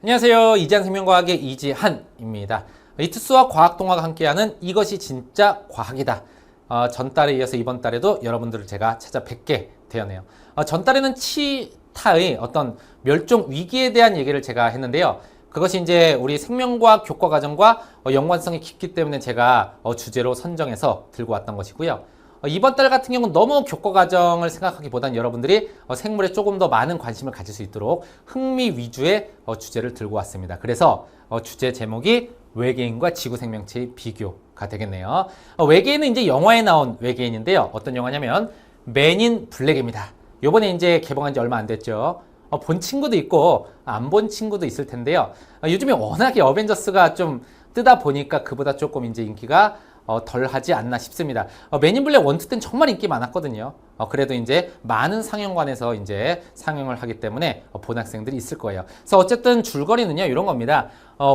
안녕하세요. 이지한생명과학의 이지한입니다. 이투스와 과학동화가 함께하는 이것이 진짜 과학이다. 전달에 이어서 이번 달에도 여러분들을 제가 찾아뵙게 되었네요. 전달에는 치타의 어떤 멸종 위기에 대한 얘기를 제가 했는데요. 그것이 이제 우리 생명과학 교과과정과 연관성이 깊기 때문에 제가 주제로 선정해서 들고 왔던 것이고요. 이번 달 같은 경우는 너무 교과과정을 생각하기보단 여러분들이 생물에 조금 더 많은 관심을 가질 수 있도록 흥미 위주의 주제를 들고 왔습니다. 그래서 주제 제목이 외계인과 지구 생명체의 비교가 되겠네요. 외계인은 이제 영화에 나온 외계인인데요. 어떤 영화냐면 맨인 블랙입니다. 요번에 이제 개봉한 지 얼마 안 됐죠. 본 친구도 있고 안 본 친구도 있을 텐데요. 요즘에 워낙에 어벤져스가 좀 뜨다 보니까 그보다 조금 이제 인기가 덜 하지 않나 싶습니다. 맨인 블랙 1, 2 때는 정말 인기 많았거든요. 그래도 이제 많은 상영관에서 이제 상영을 하기 때문에 본 학생들이 있을 거예요. 그래서 어쨌든 줄거리는요, 이런 겁니다.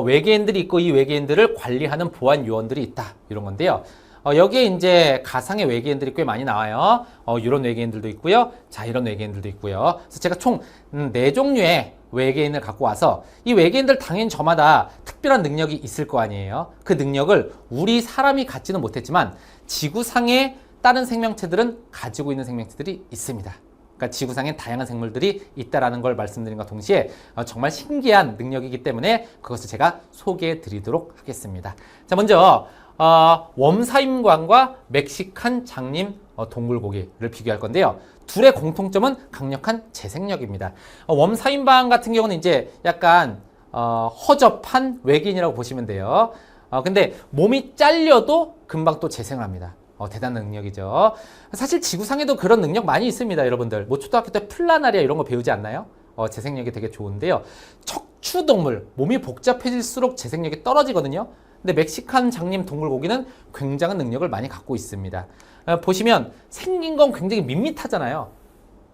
외계인들이 있고 이 외계인들을 관리하는 보안 요원들이 있다. 이런 건데요. 여기에 이제 가상의 외계인들이 꽤 많이 나와요. 이런 외계인들도 있고요. 자, 이런 외계인들도 있고요. 그래서 제가 총 4종류의 외계인을 갖고 와서 이 외계인들 당연히 저마다 특별한 능력이 있을 거 아니에요. 그 능력을 우리 사람이 갖지는 못했지만 지구상의 다른 생명체들은 가지고 있는 생명체들이 있습니다. 그러니까 지구상에 다양한 생물들이 있다라는 걸 말씀드린과 동시에 정말 신기한 능력이기 때문에 그것을 제가 소개해 드리도록 하겠습니다. 자, 먼저 웜사임광과 멕시칸 장님 동굴고기를 비교할 건데요. 둘의 공통점은 강력한 재생력입니다. 웜사임방 같은 경우는 이제 약간 허접한 외계인이라고 보시면 돼요. 근데 몸이 잘려도 금방 또 재생을 합니다. 대단한 능력이죠. 사실 지구상에도 그런 능력 많이 있습니다, 여러분들. 뭐 초등학교 때 플라나리아 이런 거 배우지 않나요? 재생력이 되게 좋은데요. 척추동물, 몸이 복잡해질수록 재생력이 떨어지거든요. 근데 멕시칸 장님 동물고기는 굉장한 능력을 많이 갖고 있습니다. 보시면 생긴 건 굉장히 밋밋하잖아요.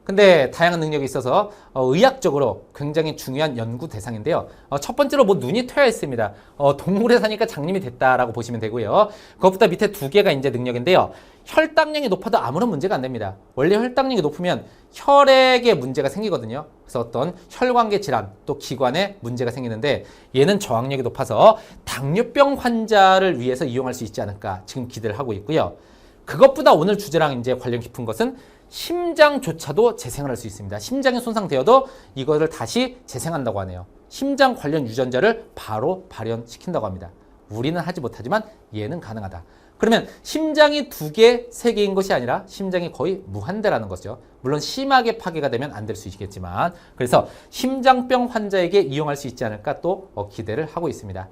근데 다양한 능력이 있어서 의학적으로 굉장히 중요한 연구 대상인데요. 첫 번째로 뭐 눈이 트여 있습니다. 동물에 사니까 장님이 됐다라고 보시면 되고요. 그것보다 밑에 두 개가 이제 능력인데요. 혈당량이 높아도 아무런 문제가 안 됩니다. 원래 혈당량이 높으면 혈액에 문제가 생기거든요. 그래서 어떤 혈관계 질환 또 기관에 문제가 생기는데 얘는 저항력이 높아서 당뇨병 환자를 위해서 이용할 수 있지 않을까 지금 기대를 하고 있고요. 그것보다 오늘 주제랑 이제 관련 깊은 것은 심장조차도 재생을 할 수 있습니다. 심장이 손상되어도 이거를 다시 재생한다고 하네요. 심장 관련 유전자를 바로 발현시킨다고 합니다. 우리는 하지 못하지만 얘는 가능하다. 그러면 심장이 2개, 3개인 것이 아니라 심장이 거의 무한대라는 거죠. 물론 심하게 파괴가 되면 안 될 수 있겠지만 그래서 심장병 환자에게 이용할 수 있지 않을까 또 기대를 하고 있습니다.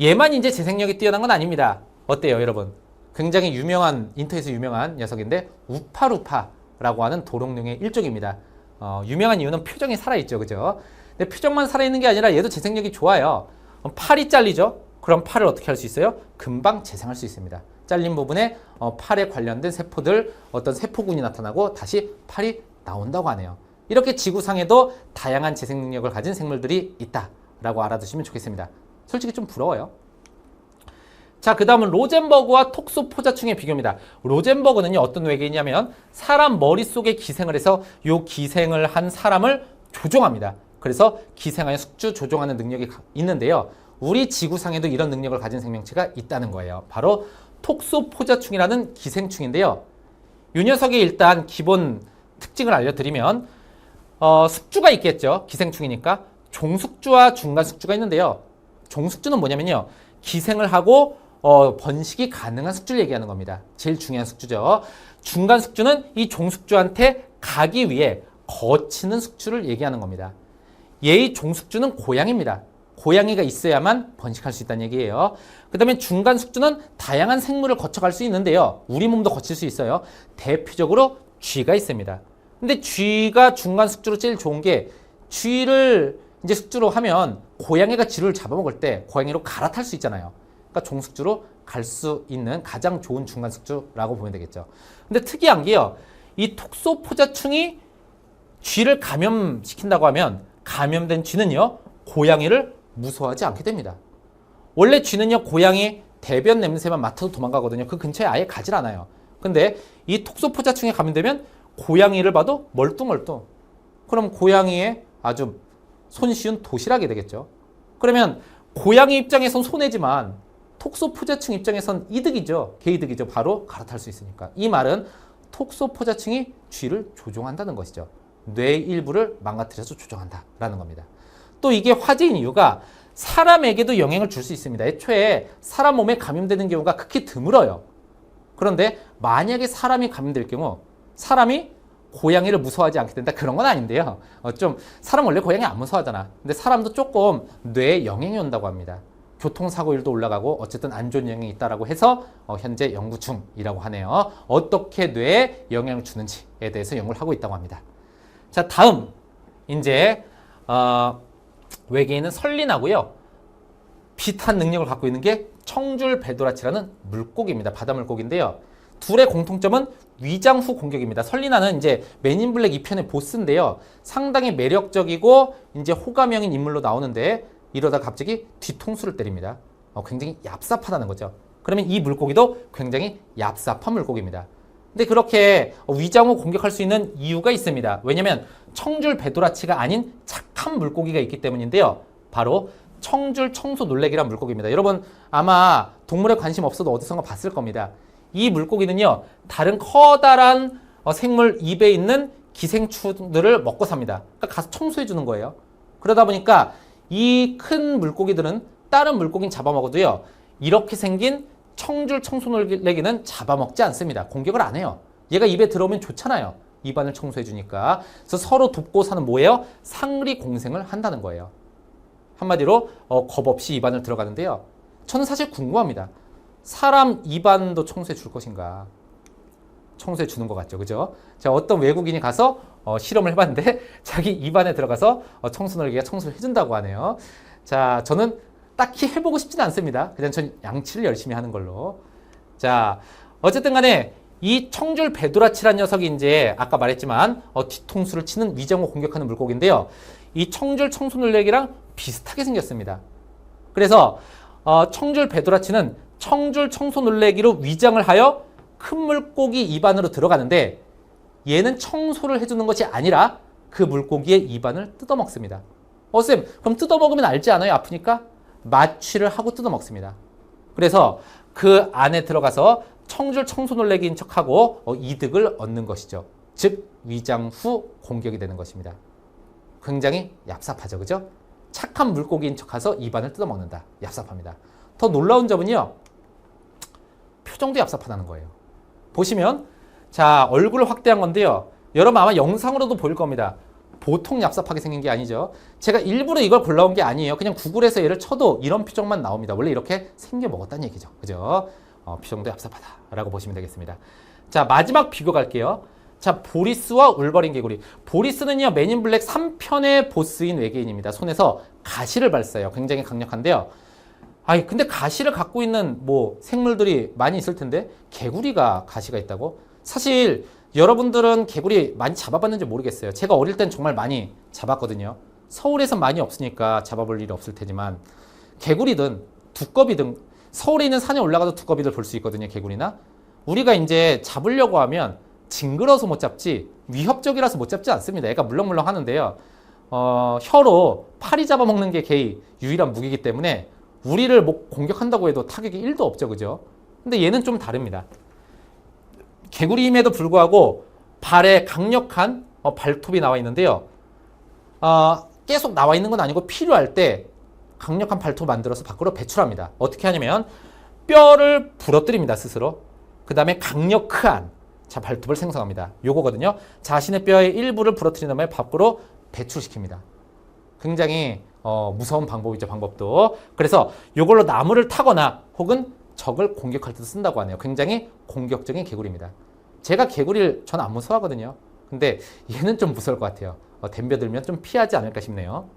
얘만 이제 재생력이 뛰어난 건 아닙니다. 어때요, 여러분? 굉장히 유명한, 인터넷에서 유명한 녀석인데 우파루파라고 하는 도롱뇽의 일종입니다. 유명한 이유는 표정이 살아있죠, 그죠? 근데 표정만 살아있는 게 아니라 얘도 재생력이 좋아요. 팔이 잘리죠? 그럼 팔을 어떻게 할 수 있어요? 금방 재생할 수 있습니다. 잘린 부분에 팔에 관련된 세포들, 어떤 세포군이 나타나고 다시 팔이 나온다고 하네요. 이렇게 지구상에도 다양한 재생 능력을 가진 생물들이 있다라고 알아두시면 좋겠습니다. 솔직히 좀 부러워요. 자, 그 다음은 로젠버그와 톡소포자충의 비교입니다. 로젠버그는요, 어떤 외계인이냐면 사람 머릿속에 기생을 해서 요 기생을 한 사람을 조종합니다. 그래서 기생하여 숙주 조종하는 능력이 있는데요. 우리 지구상에도 이런 능력을 가진 생명체가 있다는 거예요. 바로 톡소포자충이라는 기생충인데요. 이 녀석의 일단 기본 특징을 알려드리면 숙주가 있겠죠. 기생충이니까. 종숙주와 중간숙주가 있는데요. 종숙주는 뭐냐면요. 기생을 하고 번식이 가능한 숙주를 얘기하는 겁니다. 제일 중요한 숙주죠. 중간 숙주는 이 종숙주한테 가기 위해 거치는 숙주를 얘기하는 겁니다. 얘의 종숙주는 고양이입니다. 고양이가 있어야만 번식할 수 있다는 얘기예요. 그 다음에 중간 숙주는 다양한 생물을 거쳐갈 수 있는데요. 우리 몸도 거칠 수 있어요. 대표적으로 쥐가 있습니다. 근데 쥐가 중간 숙주로 제일 좋은 게 쥐를 이제 숙주로 하면 고양이가 쥐를 잡아먹을 때 고양이로 갈아탈 수 있잖아요. 그러니까 종숙주로 갈 수 있는 가장 좋은 중간 숙주라고 보면 되겠죠. 근데 특이한 게요. 이 톡소포자충이 쥐를 감염시킨다고 하면 감염된 쥐는요. 고양이를 무서워하지 않게 됩니다. 원래 쥐는요. 고양이 대변 냄새만 맡아도 도망가거든요. 그 근처에 아예 가질 않아요. 근데 이 톡소포자충에 감염되면 고양이를 봐도 멀뚱멀뚱. 그럼 고양이의 아주 손쉬운 도시락이 되겠죠. 그러면 고양이 입장에선 손해지만 톡소포자층 입장에선 이득이죠. 개이득이죠. 바로 갈아탈 수 있으니까. 이 말은 톡소포자층이 쥐를 조종한다는 것이죠. 뇌의 일부를 망가뜨려서 조종한다라는 겁니다. 또 이게 화제인 이유가 사람에게도 영향을 줄 수 있습니다. 애초에 사람 몸에 감염되는 경우가 극히 드물어요. 그런데 만약에 사람이 감염될 경우 사람이 고양이를 무서워하지 않게 된다 그런 건 아닌데요. 좀 사람 원래 고양이 안 무서워하잖아. 근데 사람도 조금 뇌에 영향이 온다고 합니다. 교통사고율도 올라가고 어쨌든 안 좋은 영향이 있다라고 해서 현재 연구 중이라고 하네요. 어떻게 뇌에 영향을 주는지에 대해서 연구를 하고 있다고 합니다. 자, 다음 이제 외계인은 설린하고요. 비슷한 능력을 갖고 있는 게 청줄베도라치라는 물고기입니다. 바다물고기인데요. 둘의 공통점은 위장 후 공격입니다. 설린하는 이제 맨인블랙 2편의 보스인데요. 상당히 매력적이고 이제 호감형인 인물로 나오는데 이러다 갑자기 뒤통수를 때립니다. 굉장히 얍삽하다는 거죠. 그러면 이 물고기도 굉장히 얍삽한 물고기입니다. 근데 그렇게 위장 후 공격할 수 있는 이유가 있습니다. 왜냐면 청줄베도라치가 아닌 착한 물고기가 있기 때문인데요. 바로 청줄 청소놀래기란 물고기입니다. 여러분 아마 동물에 관심 없어도 어디선가 봤을 겁니다. 이 물고기는요, 다른 커다란 생물 입에 있는 기생충들을 먹고 삽니다. 그러니까 가서 청소해 주는 거예요. 그러다 보니까 이 큰 물고기들은 다른 물고기는 잡아먹어도요, 이렇게 생긴 청줄 청소놀래기는 잡아먹지 않습니다. 공격을 안 해요. 얘가 입에 들어오면 좋잖아요. 입안을 청소해 주니까. 그래서 서로 돕고 사는 뭐예요? 상리 공생을 한다는 거예요. 한마디로 겁 없이 입안을 들어가는데요. 저는 사실 궁금합니다. 사람 입안도 청소해 줄 것인가? 청소해 주는 것 같죠, 그죠? 자, 어떤 외국인이 가서 실험을 해봤는데 자기 입안에 들어가서 청소놀이기가 청소를 해준다고 하네요. 자, 저는 딱히 해보고 싶지는 않습니다. 그냥 전 양치를 열심히 하는 걸로. 자, 어쨌든 간에 이 청줄베도라치라는 녀석이 이제 아까 말했지만 뒤통수를 치는 위장을 공격하는 물고기인데요. 이 청줄 청소놀래기랑 비슷하게 생겼습니다. 그래서 청줄베도라치는 청줄 청소놀래기로 위장을 하여 큰 물고기 입안으로 들어가는데 얘는 청소를 해주는 것이 아니라 그 물고기의 입안을 뜯어먹습니다. 쌤, 그럼 뜯어먹으면 알지 않아요? 아프니까? 마취를 하고 뜯어먹습니다. 그래서 그 안에 들어가서 청줄 청소놀래기인 척하고 이득을 얻는 것이죠. 즉 위장 후 공격이 되는 것입니다. 굉장히 얍삽하죠, 그죠? 착한 물고기인 척해서 입안을 뜯어먹는다. 얍삽합니다. 더 놀라운 점은요, 표정도 얍삽하다는 거예요. 보시면 자, 얼굴을 확대한 건데요. 여러분 아마 영상으로도 보일 겁니다. 보통 얍삽하게 생긴 게 아니죠. 제가 일부러 이걸 골라온 게 아니에요. 그냥 구글에서 얘를 쳐도 이런 표정만 나옵니다. 원래 이렇게 생겨 먹었다는 얘기죠. 그죠? 표정도 얍삽하다라고 보시면 되겠습니다. 자, 마지막 비교 갈게요. 자, 보리스와 울버린 개구리. 보리스는요, 맨인블랙 3편의 보스인 외계인입니다. 손에서 가시를 발사해요. 굉장히 강력한데요. 근데 가시를 갖고 있는 생물들이 많이 있을 텐데 개구리가 가시가 있다고? 사실 여러분들은 개구리 많이 잡아봤는지 모르겠어요. 제가 어릴 땐 정말 많이 잡았거든요. 서울에선 많이 없으니까 잡아볼 일이 없을 테지만 개구리든 두꺼비든 서울에 있는 산에 올라가도 두꺼비들 볼 수 있거든요. 개구리나. 우리가 이제 잡으려고 하면 징그러서 못 잡지 위협적이라서 못 잡지 않습니다. 애가 물렁물렁 하는데요. 혀로 파리 잡아먹는 게 걔의 유일한 무기이기 때문에 우리를 공격한다고 해도 타격이 1도 없죠. 그죠? 근데 얘는 좀 다릅니다. 개구리임에도 불구하고 발에 강력한 발톱이 나와 있는데요. 계속 나와 있는 건 아니고 필요할 때 강력한 발톱 만들어서 밖으로 배출합니다. 어떻게 하냐면 뼈를 부러뜨립니다. 스스로. 그 다음에 강력한 발톱을 생성합니다. 요거거든요. 자신의 뼈의 일부를 부러뜨린 다음에 밖으로 배출시킵니다. 굉장히 무서운 방법이죠. 방법도. 그래서 요걸로 나무를 타거나 혹은 적을 공격할 때도 쓴다고 하네요. 굉장히 공격적인 개구리입니다. 제가 개구리를 전 안 무서워하거든요. 근데 얘는 좀 무서울 것 같아요. 덤벼들면 좀 피하지 않을까 싶네요.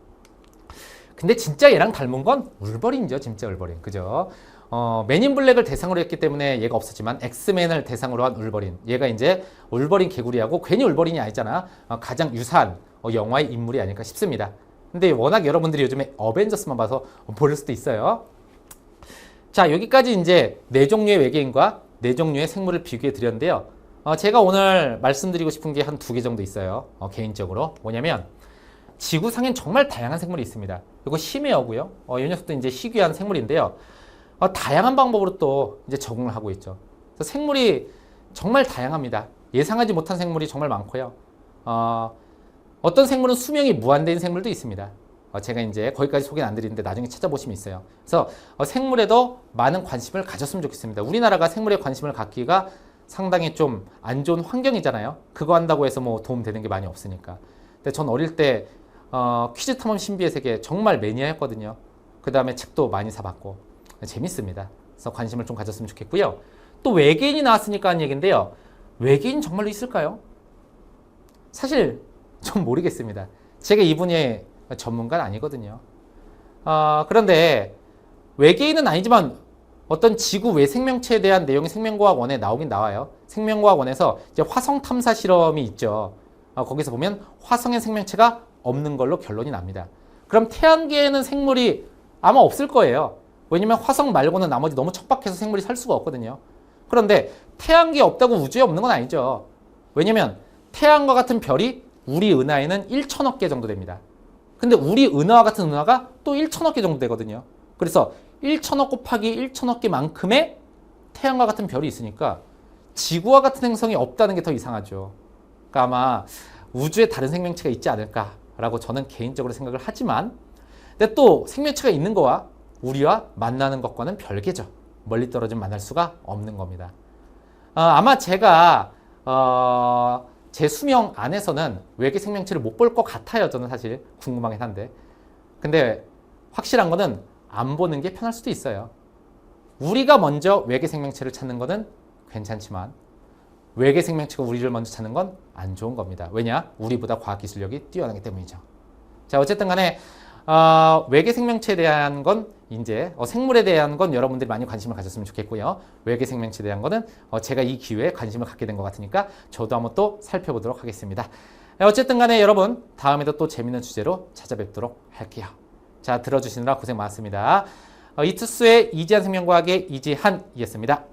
근데 진짜 얘랑 닮은 건 울버린이죠. 진짜 울버린. 그죠? 맨인블랙을 대상으로 했기 때문에 얘가 없었지만 엑스맨을 대상으로 한 울버린. 얘가 이제 울버린 개구리하고 괜히 울버린이 아니잖아. 가장 유사한 영화의 인물이 아닐까 싶습니다. 근데 워낙 여러분들이 요즘에 어벤져스만 봐서 모를 수도 있어요. 자, 여기까지 이제 4종류의 외계인과 4종류의 생물을 비교해 드렸는데요. 제가 오늘 말씀드리고 싶은 게 한 2개 정도 있어요. 개인적으로. 뭐냐면, 지구상엔 정말 다양한 생물이 있습니다. 이거 심해어고요. 이 녀석도 이제 희귀한 생물인데요. 다양한 방법으로 또 이제 적응을 하고 있죠. 그래서 생물이 정말 다양합니다. 예상하지 못한 생물이 정말 많고요. 어떤 생물은 수명이 무한대인 생물도 있습니다. 제가 이제 거기까지 소개는 안 드리는데 나중에 찾아보시면 있어요. 그래서 생물에도 많은 관심을 가졌으면 좋겠습니다. 우리나라가 생물에 관심을 갖기가 상당히 좀 안 좋은 환경이잖아요. 그거 한다고 해서 뭐 도움 되는 게 많이 없으니까. 근데 전 어릴 때 퀴즈 탐험 신비의 세계 정말 매니아였거든요. 그 다음에 책도 많이 사봤고 재밌습니다. 그래서 관심을 좀 가졌으면 좋겠고요. 또 외계인이 나왔으니까 하는 얘기인데요. 외계인 정말로 있을까요? 사실 좀 모르겠습니다. 제가 이 분야의 전문가는 아니거든요. 그런데 외계인은 아니지만 어떤 지구 외 생명체에 대한 내용이 생명과학원에 나오긴 나와요. 생명과학원에서 이제 화성 탐사 실험이 있죠. 거기서 보면 화성에 생명체가 없는 걸로 결론이 납니다. 그럼 태양계에는 생물이 아마 없을 거예요. 왜냐면 화성 말고는 나머지 너무 척박해서 생물이 살 수가 없거든요. 그런데 태양계에 없다고 우주에 없는 건 아니죠. 왜냐면 태양과 같은 별이 우리 은하에는 1천억 개 정도 됩니다. 근데 우리 은하와 같은 은하가 또 1천억 개 정도 되거든요. 그래서 1천억 곱하기 1천억 개만큼의 태양과 같은 별이 있으니까 지구와 같은 행성이 없다는 게 더 이상하죠. 그러니까 아마 우주에 다른 생명체가 있지 않을까라고 저는 개인적으로 생각을 하지만, 근데 또 생명체가 있는 거와 우리와 만나는 것과는 별개죠. 멀리 떨어지면 만날 수가 없는 겁니다. 아마 제가 제 수명 안에서는 외계 생명체를 못 볼 것 같아요. 저는 사실 궁금하긴 한데. 근데 확실한 거는 안 보는 게 편할 수도 있어요. 우리가 먼저 외계 생명체를 찾는 거는 괜찮지만 외계 생명체가 우리를 먼저 찾는 건 안 좋은 겁니다. 왜냐? 우리보다 과학기술력이 뛰어나기 때문이죠. 자, 어쨌든 간에 외계 생명체에 대한 건 이제 생물에 대한 건 여러분들이 많이 관심을 가졌으면 좋겠고요. 외계 생명체에 대한 거는 제가 이 기회에 관심을 갖게 된 것 같으니까 저도 한번 또 살펴보도록 하겠습니다. 어쨌든 간에 여러분 다음에도 또 재밌는 주제로 찾아뵙도록 할게요. 자, 들어주시느라 고생 많았습니다. 이투스의 이지한 생명과학의 이지한이었습니다.